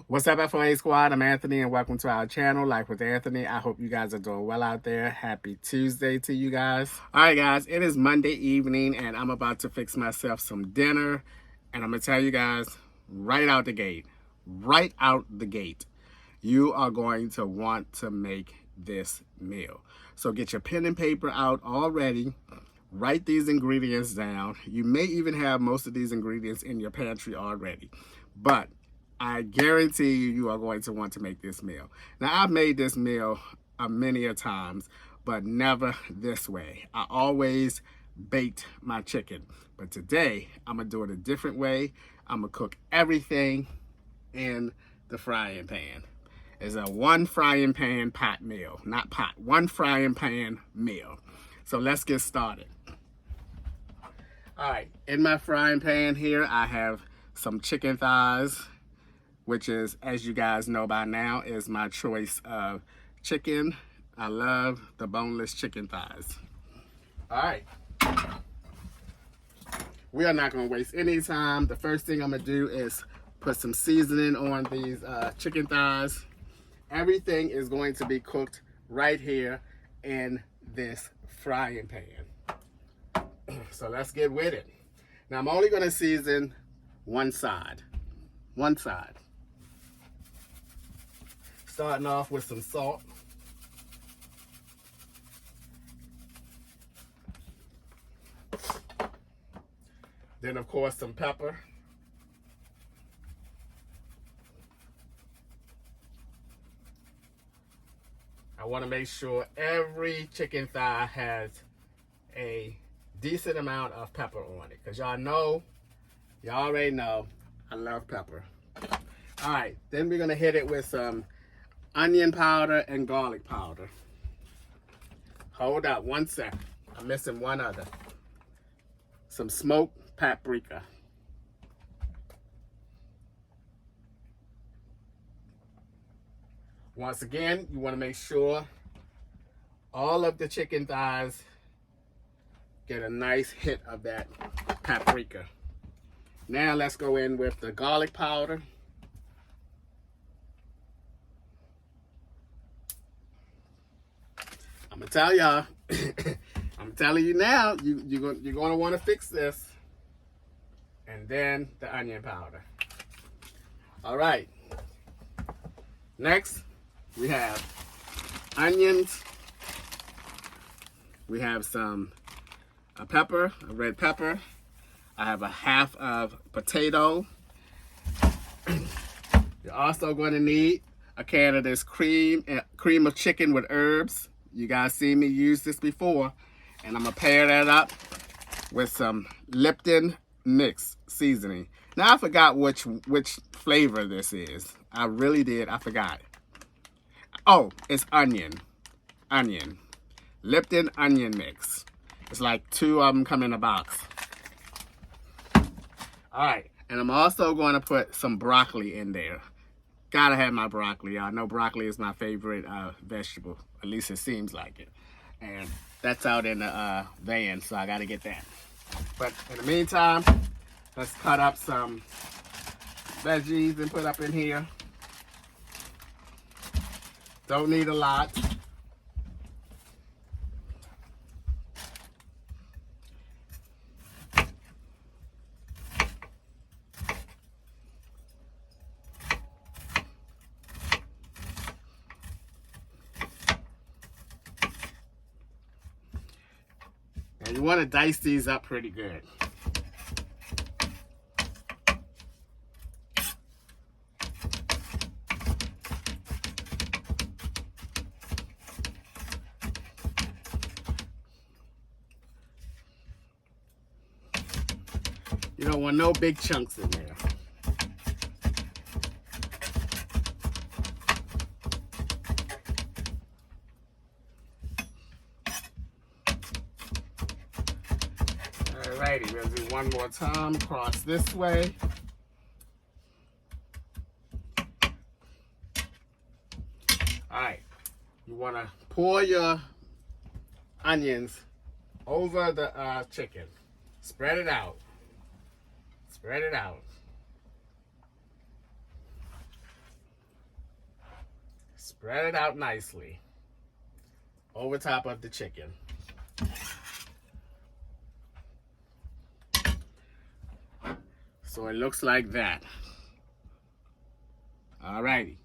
What's up, FOA squad? I'm Anthony and welcome to our channel, Life with Anthony. I hope you guys are doing well out there. Happy Tuesday to you guys. All right, guys, it is Monday evening and I'm about to fix myself some dinner. And I'm going to tell you guys right out the gate, you are going to want to make this meal. So get your pen and paper out already. Write these ingredients down. You may even have most of these ingredients in your pantry already. But I guarantee you are going to want to make this meal. Now, I've made this meal many a times, but never this way. I always baked my chicken. But today, I'm going to do it a different way. I'm going to cook everything in the frying pan. It's a one frying pan pot meal. Not pot, one frying pan meal. So let's get started. All right, in my frying pan here, I have some chicken thighs, which is, as you guys know by now, is my choice of chicken. I love the boneless chicken thighs. All right. We are not going to waste any time. The first thing I'm going to do is put some seasoning on these chicken thighs. Everything is going to be cooked right here in this frying pan. So let's get with it. Now I'm only going to season one side. One side. Starting off with some salt. Then, of course, some pepper. I want to make sure every chicken thigh has a decent amount of pepper on it. Because y'all already know, I love pepper. All right, then we're going to hit it with some onion powder and garlic powder. Hold up, 1 second. I'm missing one other. Some smoked paprika. Once again, you want to make sure all of the chicken thighs get a nice hit of that paprika. Now let's go in with the garlic powder. I'm gonna tell y'all, I'm telling you now, you're gonna want to fix this. And then the onion powder. All right. Next, we have onions. We have some pepper, a red pepper. I have a half of potato. You're also going to need a can of this cream of chicken with herbs. You guys seen me use this before. And I'm going to pair that up with some Lipton mix seasoning. Now I forgot which flavor this is. I really did. I forgot. Oh, it's onion. Lipton onion mix. It's like 2 of them come in a box. All right, and I'm also going to put some broccoli in there. Gotta have my broccoli. Y'all know broccoli is my favorite vegetable. At least it seems like it. And that's out in the van, so I gotta get that. But in the meantime, let's cut up some veggies and put up in here. Don't need a lot. And you want to dice these up pretty good. You don't want no big chunks in there. Alrighty, we'll do one more time. Cross this way. Alright, you want to pour your onions over the chicken. Spread it out. Spread it out. Spread it out nicely over top of the chicken. So it looks like that. Alrighty.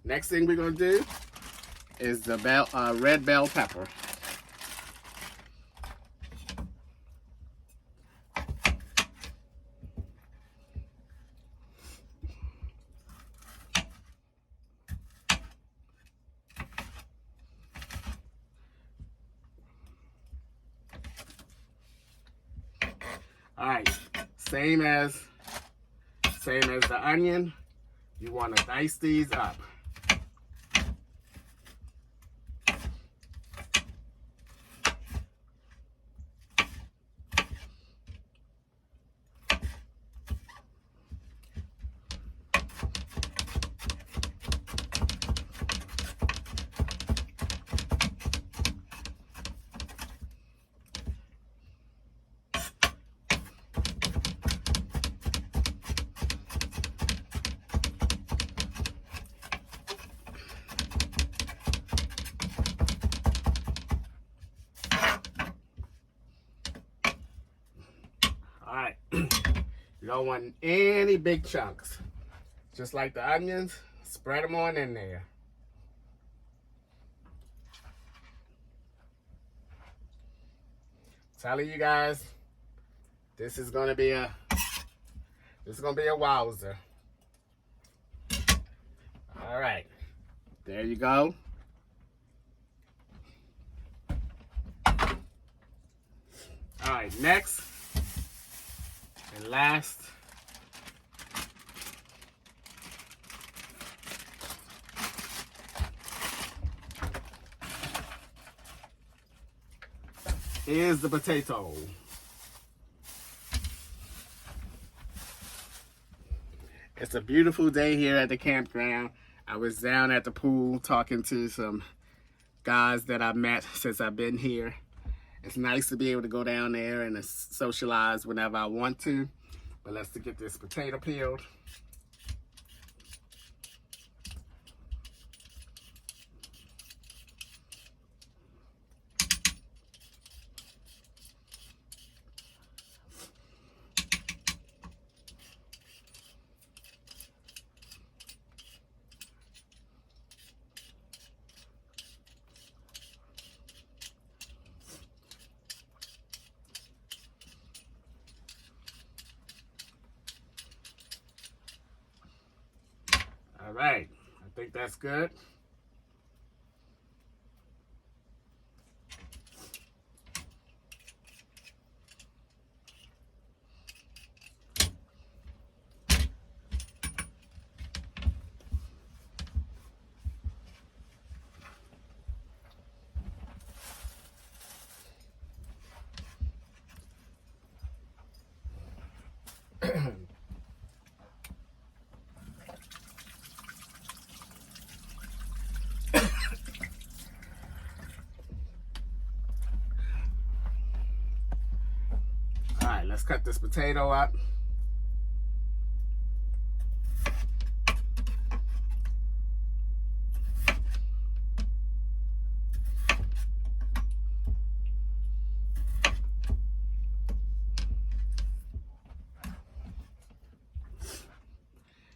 Next thing we're gonna do is the red bell pepper. All right, same as the onion. You want to dice these up. All right, you don't want any big chunks. Just like the onions, spread them on in there. Telling you guys, this is gonna be a wowzer. All right, there you go. All right, next and last, is the potato. It's a beautiful day here at the campground. I was down at the pool talking to some guys that I've met since I've been here. It's nice to be able to go down there and socialize whenever I want to. But let's get this potato peeled. All right, I think that's good. All right, let's cut this potato up.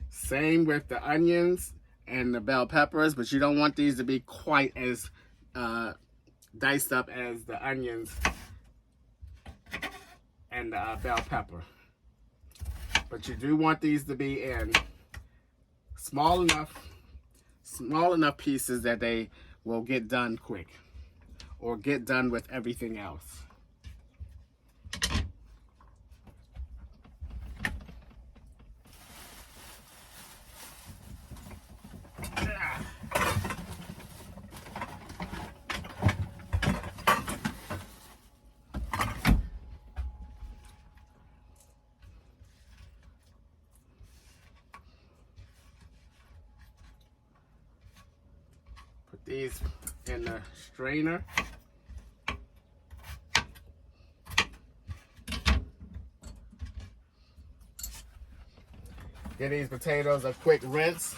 Same with the onions and the bell peppers, but you don't want these to be quite as diced up as the onions and the bell pepper. But you do want these to be in small enough pieces that they will get done quick or get done with everything else. Put these in the strainer. Give these potatoes a quick rinse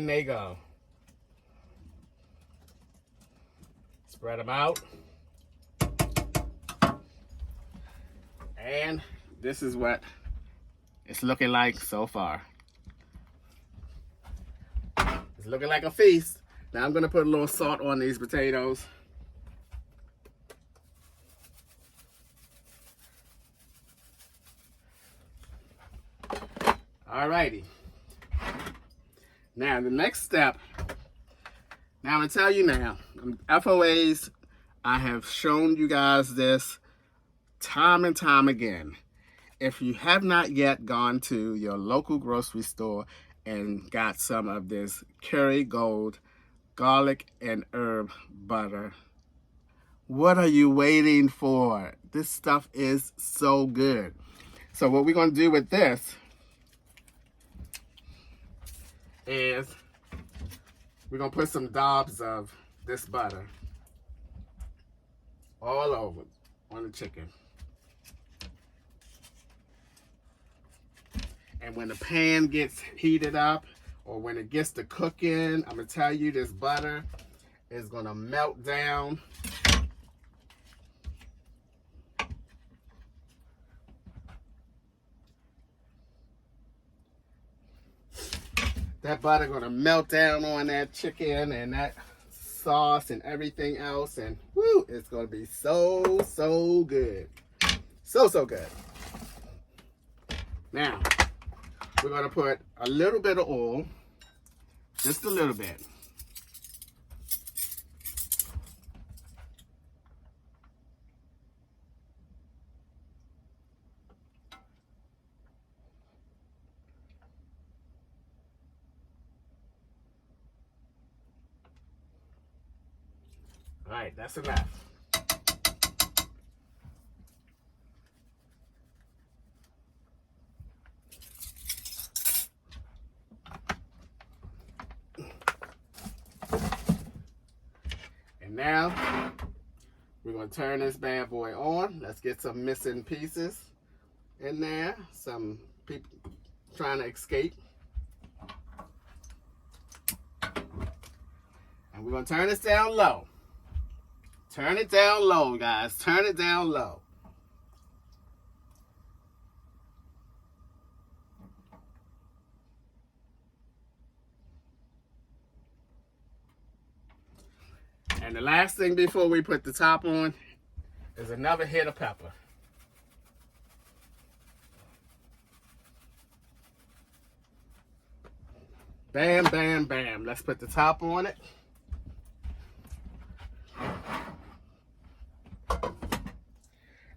in they go. Spread them out. And this is what it's looking like so far. It's looking like a feast. Now I'm gonna put a little salt on these potatoes. Alrighty. Now the next step, now I'm gonna tell you now, FOAs, I have shown you guys this time and time again. If you have not yet gone to your local grocery store and got some of this Kerrygold garlic and herb butter, what are you waiting for? This stuff is so good. So what we're gonna do with this is we're gonna put some daubs of this butter all over on the chicken. And when the pan gets heated up, or when it gets to cooking, I'm gonna tell you this butter is gonna melt down. That butter gonna melt down on that chicken and that sauce and everything else, and woo, it's gonna be so, so good. So, so good. Now, we're gonna put a little bit of oil, just a little bit. All right, that's enough. And now, we're gonna turn this bad boy on. Let's get some missing pieces in there. Some people trying to escape. And we're gonna turn this down low. Turn it down low, guys. Turn it down low. And the last thing before we put the top on is another hit of pepper. Bam, bam, bam. Let's put the top on it.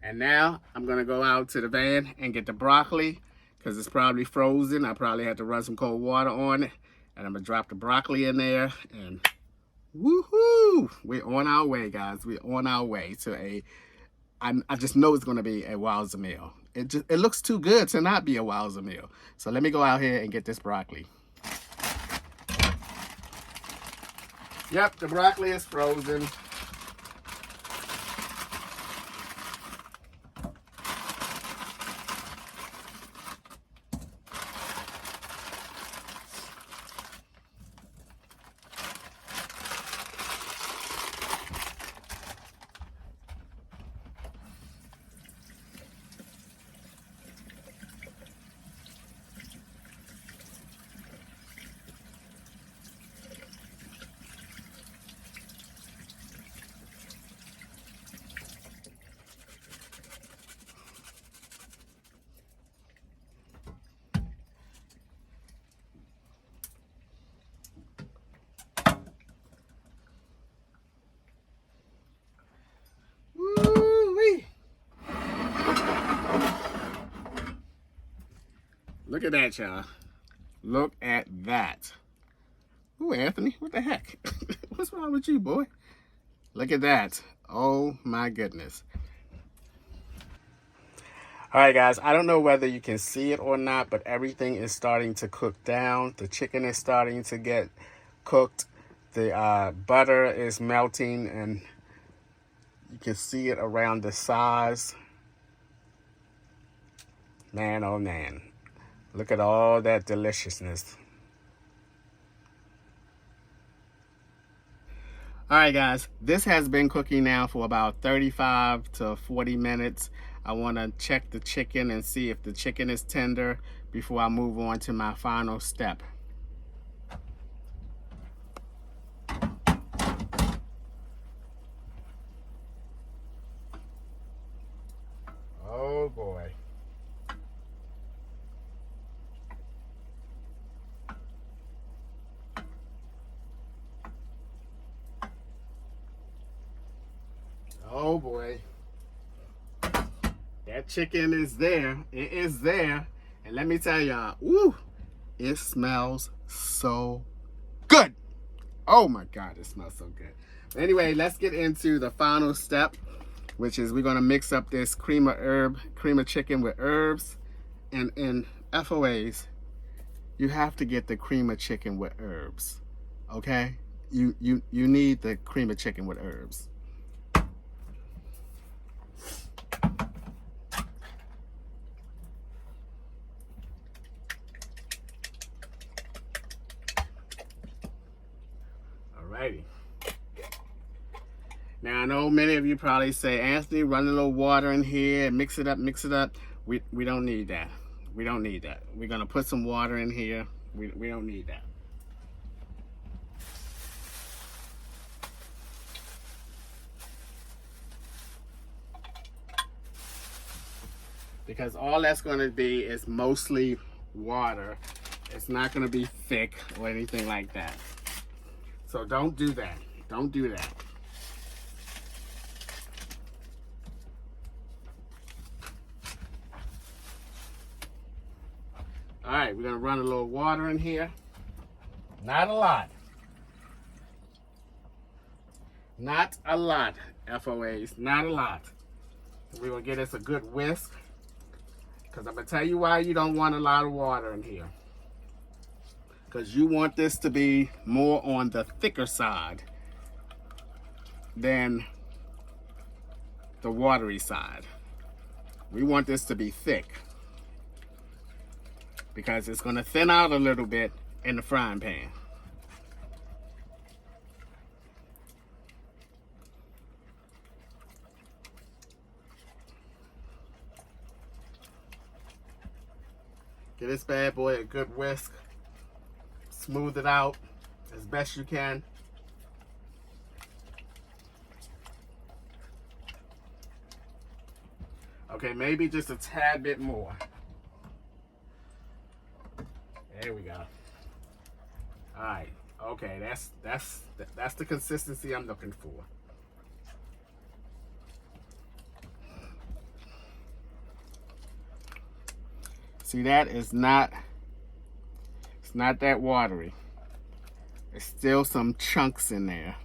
And now I'm gonna go out to the van and get the broccoli because it's probably frozen. I probably had to run some cold water on it. And I'm gonna drop the broccoli in there and woohoo! We're on our way, guys. We're on our way to I just know it's gonna be a wowza meal. It looks too good to not be a wowza meal. So let me go out here and get this broccoli. Yep, the broccoli is frozen. Look at that, y'all. Look at that. Ooh, Anthony, what the heck? What's wrong with you, boy? Look at that. Oh, my goodness. All right, guys, I don't know whether you can see it or not, but everything is starting to cook down. The chicken is starting to get cooked. The butter is melting, and you can see it around the sides. Man, oh man. Look at all that deliciousness. All right, guys, this has been cooking now for about 35 to 40 minutes. I want to check the chicken and see if the chicken is tender before I move on to my final step. Oh boy. Oh boy. That chicken is there. It is there. And let me tell y'all, ooh, it smells so good. Oh my God, it smells so good. But anyway, let's get into the final step, which is we're gonna mix up this cream of chicken with herbs. And in FOAs, you have to get the cream of chicken with herbs, okay? You need the cream of chicken with herbs. Alrighty. Now I know many of you probably say, Anthony, run a little water in here, mix it up, mix it up. We don't need that. We don't need that. We're gonna put some water in here. We don't need that. Because all that's gonna be is mostly water. It's not gonna be thick or anything like that. So don't do that. Don't do that. All right, we're gonna run a little water in here. Not a lot. Not a lot, FOAs, not a lot. We're gonna get us a good whisk, because I'm gonna tell you why you don't want a lot of water in here. Because you want this to be more on the thicker side than the watery side. We want this to be thick, because it's gonna thin out a little bit in the frying pan. Get this bad boy a good whisk. Smooth it out as best you can. Okay, maybe just a tad bit more. There we go. All right. Okay, that's the consistency I'm looking for. See, that is not, it's not that watery. There's still some chunks in there.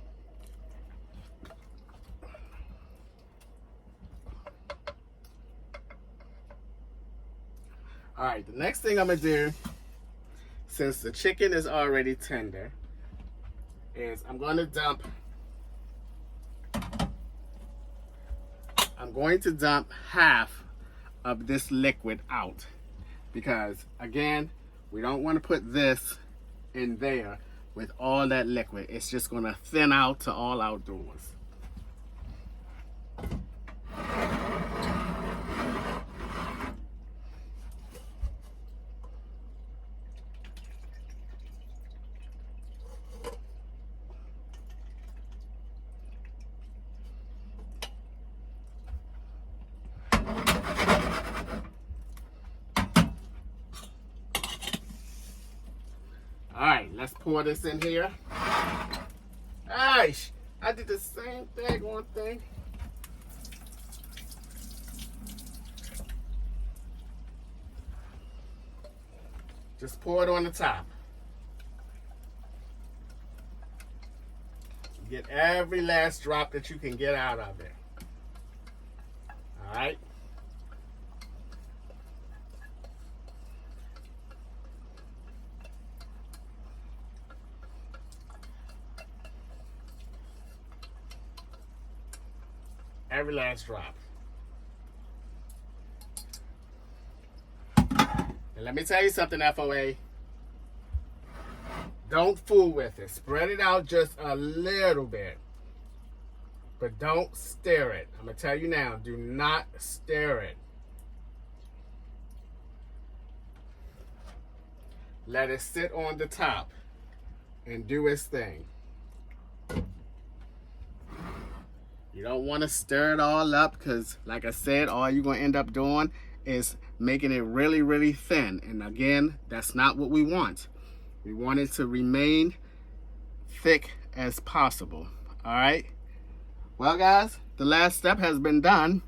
All right, the next thing I'm gonna do, since the chicken is already tender, is I'm going to dump half of this liquid out. Because again, we don't want to put this in there with all that liquid. It's just going to thin out to all outdoors. All right, let's pour this in here. Aish, I did the same thing. Just pour it on the top. Get every last drop that you can get out of it. All right. Every last drop. And let me tell you something, FOA. Don't fool with it. Spread it out just a little bit. But don't stir it. I'm going to tell you now, do not stir it. Let it sit on the top and do its thing. You don't want to stir it all up because, like I said, all you're going to end up doing is making it really, really thin. And again, that's not what we want. We want it to remain thick as possible. All right. Well, guys, the last step has been done.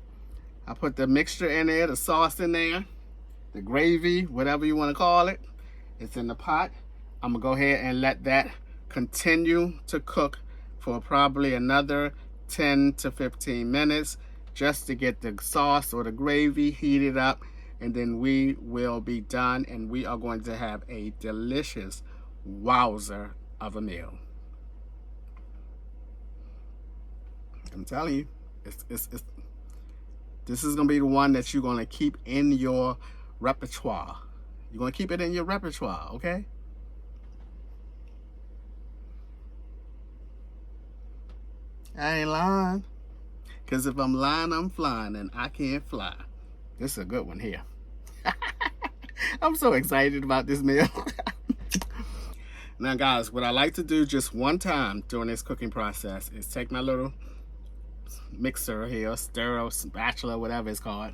I put the mixture in there, the sauce in there, the gravy, whatever you want to call it. It's in the pot. I'm going to go ahead and let that continue to cook for probably another 10 to 15 minutes just to get the sauce or the gravy heated up, and then we will be done, and we are going to have a delicious wowzer of a meal. I'm telling you, this is going to be the one that you're going to keep in your repertoire. You're going to keep it in your repertoire, okay? I ain't lying. Because if I'm lying, I'm flying, and I can't fly. This is a good one here. I'm so excited about this meal. Now, guys, what I like to do just one time during this cooking process is take my little mixer here, stirrer, spatula, whatever it's called,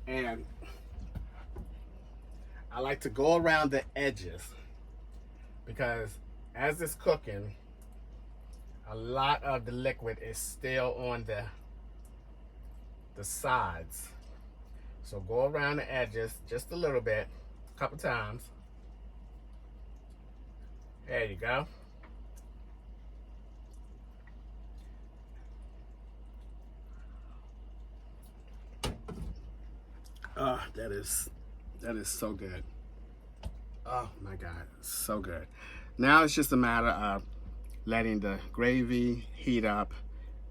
and I like to go around the edges because as it's cooking, a lot of the liquid is still on the sides. So go around the edges just a little bit, a couple times. There you go. Oh, that is so good. Oh my God, so good. Now it's just a matter of letting the gravy heat up,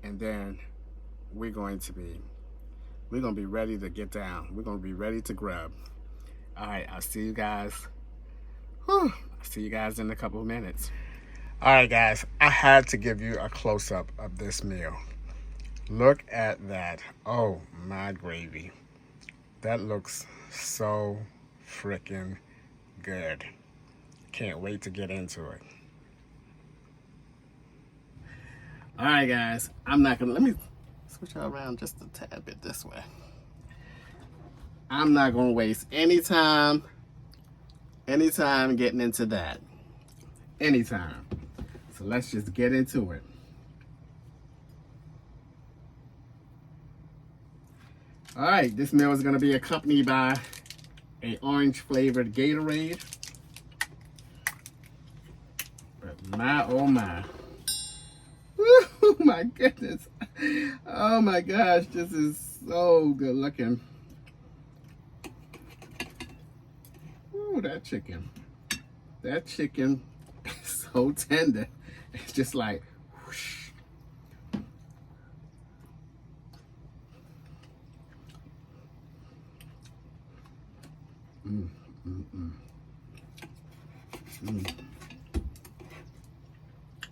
and then we're going to be ready to get down. We're going to be ready to grub. All right, I'll see you guys. I'll see you guys in a couple of minutes. All right, guys, I had to give you a close-up of this meal. Look at that. Oh, my gravy. That looks so freaking good. Can't wait to get into it. All right, guys, let me switch it around just a tad bit this way. I'm not gonna waste any time getting into that. Anytime. So let's just get into it. All right, this meal is gonna be accompanied by an orange flavored Gatorade. But my, oh my. Oh my goodness. Oh my gosh, this is so good looking. Ooh, that chicken is so tender. It's just like whoosh.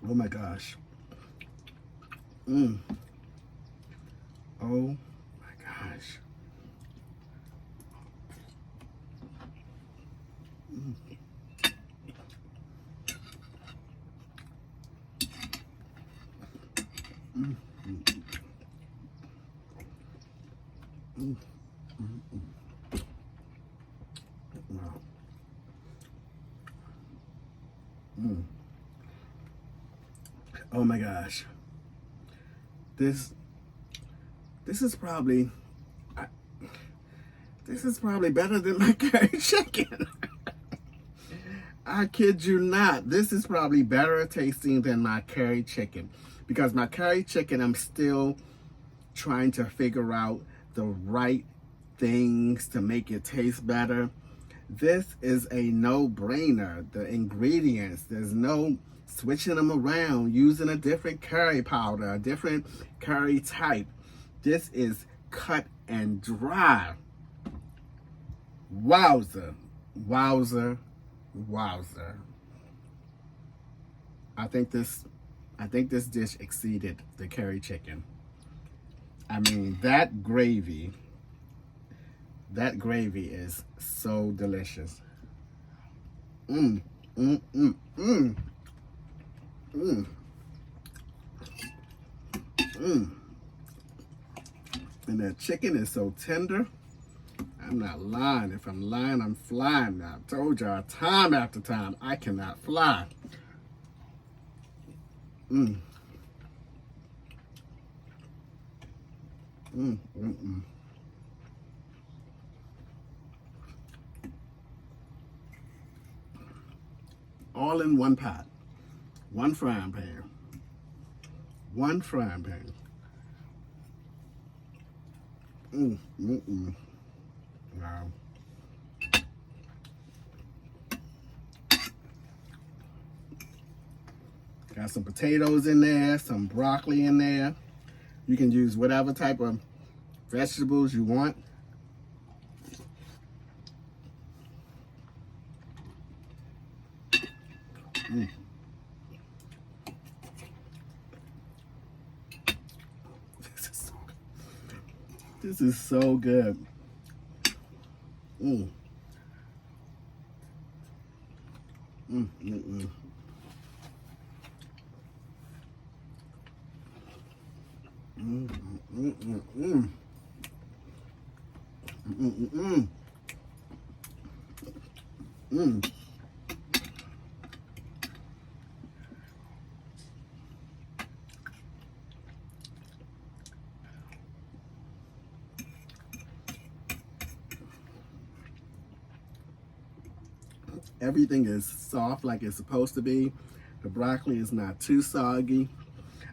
Oh my gosh. Oh my gosh. Wow. Oh my gosh. This is probably better than my curry chicken. I kid you not. This is probably better tasting than my curry chicken, because my curry chicken, I'm still trying to figure out the right things to make it taste better. This is a no-brainer. The ingredients, there's no switching them around, using a different curry powder, a different curry type. This is cut and dry. Wowzer, wowzer, wowzer. I think this dish exceeded the curry chicken. I mean, that gravy is so delicious. Mmm, mmm, mmm, mmm, mmm, mmm. And that chicken is so tender. I'm not lying. If I'm lying, I'm flying now. I told y'all time after time, I cannot fly. Mmm. Mmm, mmm, mmm. All in one pot. One frying pan. One frying pan. Mmm, mmm, mmm. Wow. Got some potatoes in there, some broccoli in there. You can use whatever type of vegetables you want. Mm. This is so good. Mm. Mm, mm, mm. Mm, mm, mm, mm. Mm, mm, mm. Mm. Everything is soft like it's supposed to be. The broccoli is not too soggy.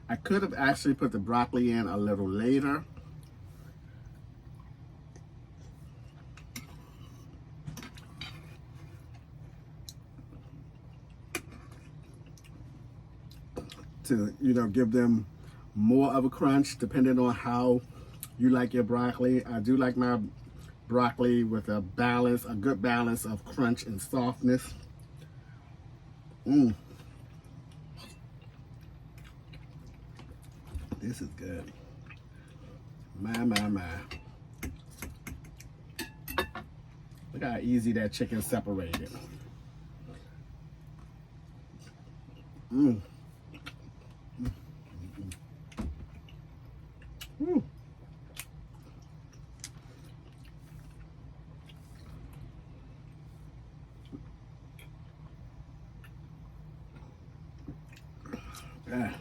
I could have actually put the broccoli in a little later. To, you know, give them more of a crunch depending on how you like your broccoli. I do like my broccoli with a good balance of crunch and softness. Mmm. This is good. My, my, my. Look how easy that chicken separated. Mmm. Woo. Ah.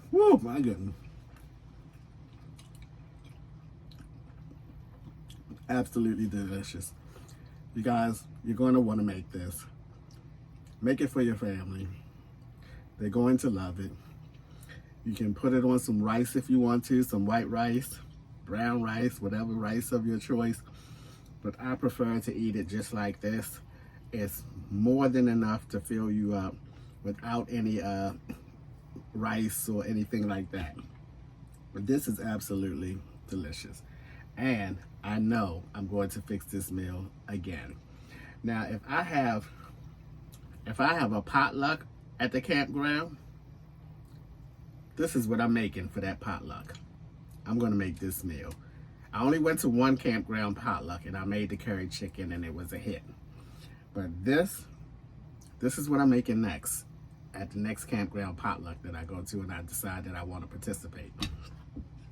Woo, my goodness. Absolutely delicious. You guys, you're going to want to make this. Make it for your family. They're going to love it. You can put it on some rice if you want to, some white rice, brown rice, whatever rice of your choice. But I prefer to eat it just like this. It's more than enough to fill you up without any rice or anything like that. But this is absolutely delicious. And I know I'm going to fix this meal again. Now, if I have a potluck at the campground, this is what I'm making for that potluck. I'm gonna make this meal. I only went to one campground potluck and I made the curry chicken and it was a hit. But this is what I'm making next at the next campground potluck that I go to and I decide that I want to participate.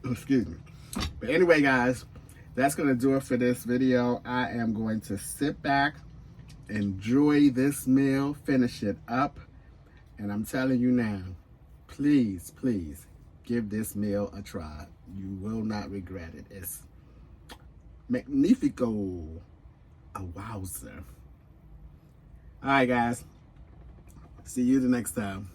Excuse me. But anyway, guys, that's gonna do it for this video. I am going to sit back, enjoy this meal, finish it up, and I'm telling you now, please, please give this meal a try. You will not regret it. It's magnifico. A wowzer. All right, guys. See you the next time.